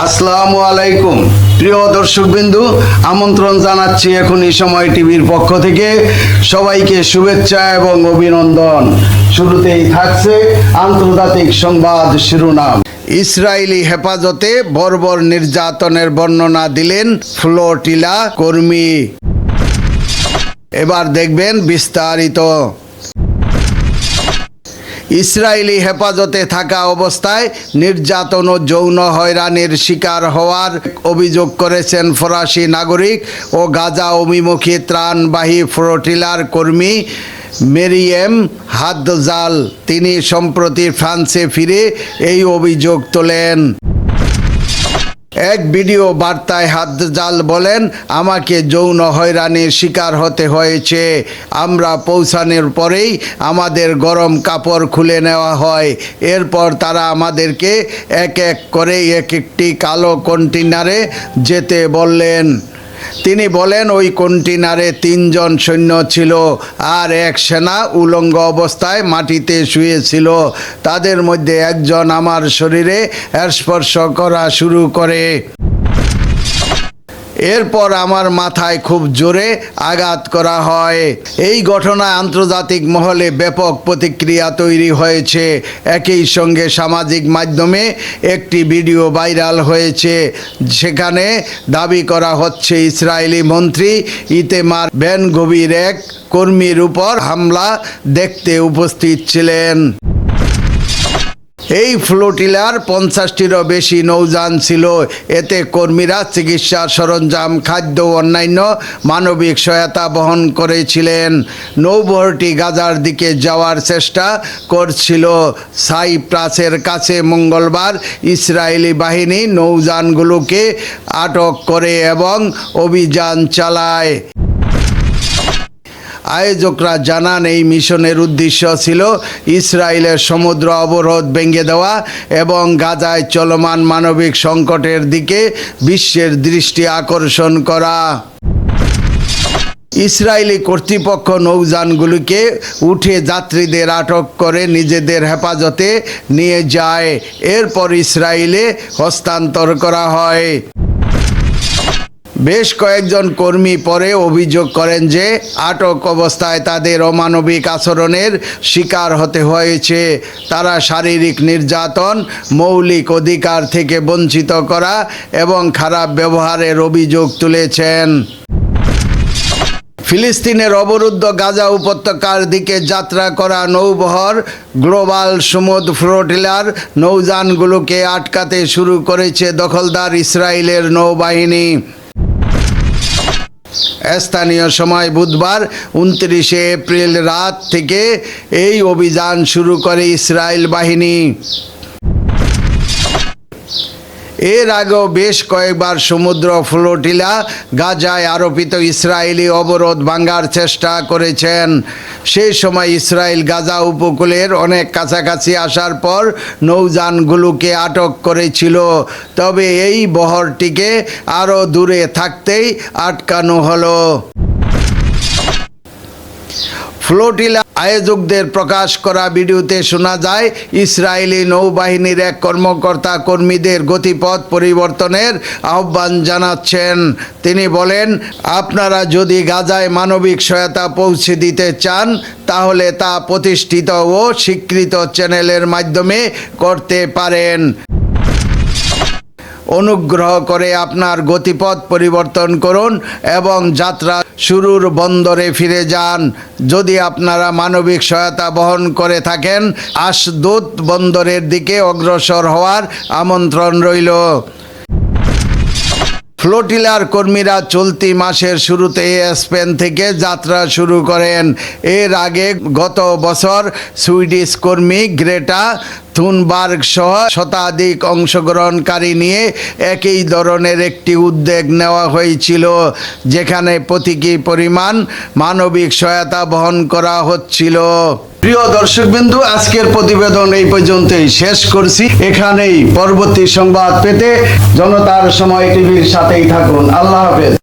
আসসালামু আলাইকুম প্রিয় দর্শকবৃন্দু, আমন্ত্রণ জানাচ্ছি এখনই সময় টিভির পক্ষ থেকে সবাইকে শুভেচ্ছা এবং অভিনন্দন। শুরুতেই থাকছে আন্তর্জাতিক সংবাদ শিরোনাম। ইসরায়েলি হেফাজতে বর্বর নির্যাতনের বর্ণনা দিলেন ফ্লোটিলা কর্মী। এবার দেখবেন বিস্তারিত। ইসরায়েলি হেফাজতে থাকা অবস্থায় নির্যাতন ও যৌন হয়রানির শিকার হওয়ার অভিযোগ করেছেন ফরাসি নাগরিক ও গাজা অভিমুখী ত্রাণবাহী ফ্লোটিলার কর্মী মেরিয়েম হাদজাল। তিনি সম্প্রতি ফ্রান্সে ফিরে এই অভিযোগ তোলেন। এক ভিডিও বার্তায় হাদজাল বলেন, আমাকে যৌন হয়রানির শিকার হতে হয়েছে। আমরা পৌঁছানোর পরেই আমাদের গরম কাপড় খুলে নেওয়া হয়। এরপর তারা আমাদেরকে এক এক করে একটি কালো কন্টেইনারে যেতে বললেন। তিনি বলেন, ওই কন্টেইনারে 3 জন সৈন্য ছিল আর এক সেনা উলঙ্গ অবস্থায় মাটিতে শুয়েছিল। তাদের মধ্যে একজন আমার শরীরে স্পর্শ করা শুরু করে। এরপর আমার মাথায় খুব জোরে আঘাত করা হয়। এই ঘটনায় আন্তর্জাতিক মহলে ব্যাপক প্রতিক্রিয়া তৈরি হয়েছে। একই সঙ্গে সামাজিক মাধ্যমে একটি ভিডিও ভাইরাল হয়েছে, সেখানে দাবি করা হচ্ছে ইসরায়েলি মন্ত্রী ইতেমার বেন গভির এক কর্মীর উপর হামলা দেখতে উপস্থিত ছিলেন। এই ফ্লোটিলার 50টিরও বেশি নৌযান ছিল। এতে কর্মীরা চিকিৎসা সরঞ্জাম, খাদ্য ও অন্যান্য মানবিক সহায়তা বহন করেছিলেন। নৌবহরটি গাজার দিকে যাওয়ার চেষ্টা করছিল। সাইপ্রাসের কাছে মঙ্গলবার ইসরায়েলি বাহিনী নৌযানগুলোকে আটক করে এবং অভিযান চালায়। আয়োজকরা জানান, এই মিশনের উদ্দেশ্য ছিল ইসরায়েলের সমুদ্র অবরোধ ভেঙে দেওয়া এবং গাজায় চলমান মানবিক সংকটের দিকে বিশ্বের দৃষ্টি আকর্ষণ করা। ইসরায়েলি কর্তৃপক্ষ নৌযানগুলিকে উঠে যাত্রীদের আটক করে নিজেদের হেফাজতে নিয়ে যায়। এরপর ইসরায়েলে হস্তান্তর করা হয়। বেশ কয়েকজন কর্মী পরে অভিযোগ করেন যে আটক অবস্থায় তাদের অমানবিক আচরণের শিকার হতে হয়েছে। তারা শারীরিক নির্যাতন, মৌলিক অধিকার থেকে বঞ্চিত করা এবং খারাপ ব্যবহারের অভিযোগ তুলেছেন। ফিলিস্তিনের অবরুদ্ধ গাজা উপত্যকার দিকে যাত্রা করা নৌবহর গ্লোবাল সমুদ্র ফ্লোটিলার নৌযানগুলোকে আটকাতে শুরু করেছে দখলদার ইসরায়েলের নৌবাহিনী। স্থানীয় সময় বুধবার 29 এপ্রিল রাত থেকে এই অভিযান শুরু করে ইসরায়েল বাহিনী। এর আগেও বেশ কয়েকবার সমুদ্র ফ্লোটিলা গাজায় আরোপিত ইসরায়েলি অবরোধ ভাঙার চেষ্টা করেছেন। সেই সময় ইসরায়েল গাজা উপকূলের অনেক কাছাকাছি আসার পর নৌযানগুলোকে আটক করেছিল। তবে এই বহরটিকে আরও দূরে থাকতেই আটকানো হলো। ফ্লোটিলা আয়োজকদের প্রকাশ করা ভিডিওতে শোনা যায়, ইসরায়েলি নৌবাহিনীর এক কর্মকর্তা কর্মীদের গতিপথ পরিবর্তনের আহ্বান জানাচ্ছেন। তিনি বলেন, আপনারা যদি গাজায় মানবিক সহায়তা পৌঁছে দিতে চান তাহলে তা প্রতিষ্ঠিত ও স্বীকৃত চ্যানেলের মাধ্যমে করতে পারেন। অনুগ্রহ করে আপনার গতিপথ পরিবর্তন করুন এবং যাত্রা শুরুর বন্দরে ফিরে যান। যদি আপনারা মানবিক সহায়তা বহন করে থাকেন, আশদোদ বন্দরের দিকে অগ্রসর হওয়ার আমন্ত্রণ রইল। ফ্লোটিলার কর্মীরা চলতি মাসের শুরুতে স্পেন থেকে যাত্রা শুরু করেন। এর আগে গত বছর সুইডিশ কর্মী গ্রেটা থুনবার্গ সহ শতাধিক অংশগ্রহণকারী নিয়ে একই ধরনের একটি উদ্যোগ নেওয়া হয়েছিল, যেখানে প্রতীকী পরিমাণ মানবিক সহায়তা বহন করা হচ্ছিল। প্রিয় দর্শকবৃন্দু, আজকের প্রতিবেদন এই পর্যন্তই শেষ করছি। এখানেই পরবর্তী সংবাদ পেতে জনতার সময় টিভির সাথেই থাকুন। আল্লাহ হাফেজ।